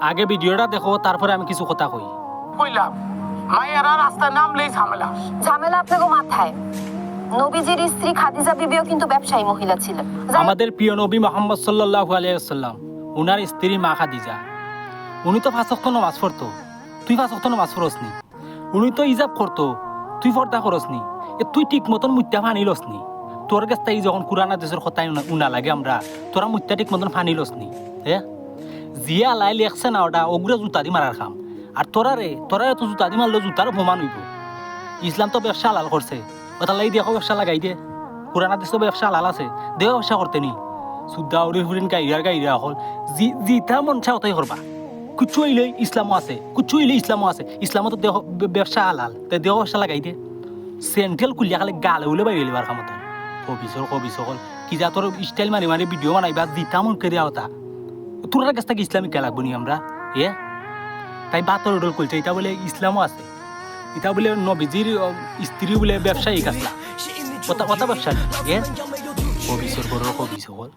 আগে ভিডিওটা দেখো, তারপরে আমি কিছু কথা কই। কইলাম মায়েরা রাস্তায় নামলেই ঝামেলা। ঝামেলা আপনাকে মাথায়। নবীজির স্ত্রী খাদিজা বিবিও কিন্তু ব্যবসায়ী মহিলা ছিলেন। আমাদের প্রিয় নবী মুহাম্মদ সাল্লাল্লাহু আলাইহি ওয়াসাল্লাম, উনার স্ত্রী মা খাদিজা, উনি তো 5 ওয়াক্ত নামাজ পড়তো, তুই 5 ওয়াক্ত নামাজ পড়সনি। উনি তো ইজাব করতো, তুই পর্দা করসনি। তুই ঠিক মতন মুত্যা ফানিলসনি। তোর কাছ থেকে যখন কুরআন হাদিসের কথা উনা লাগে আমরা, তোরা মুত্যা ঠিক মতন ফানিলসনি। হ্যাঁ, জিয়া লাই লেখছে না ওটা ওগুলো জুতা দি মারার খাম। আর তোরারে তো জুতা দি মারলে জুতারও প্রমাণ হইব। ইসলাম তো ব্যবসা হালাল করছে, ওটা লাই দেখো ব্যবসা লাগাই দে। কুরআন হাদিস তো ব্যবসা হালাল আছে, দেহ ব্যবসা করতে নি। সুদ্দা উড়ি ফুরিন গাইরা হল জিতা মন চা ওটাই করবা। কুচু হইলে ইসলামও আছে, ইসলামও তো দেহ ব্যবসা হালাল, তে দেহ ব্যবসা লাগাই দে। সেন্ট্রাল কুলিয়া খালি গালে উলে বাইরে এলিবার কামত কবিস হল কি যা তোর স্টাইল মারি ভিডিও বানাইবা জিতা মন করে আওতা। তোর কাছ থেকে ইসলামিক কে লাগবো নি আমরা? এ তাই বাতর উডল করছে, এটা বলে ইসলামও আছে, এটা বলে নবীজির স্ত্রী বলে ব্যবসায়িক আসলা, কথা ব্যবসা। এ কবিসর করো কবিস হল।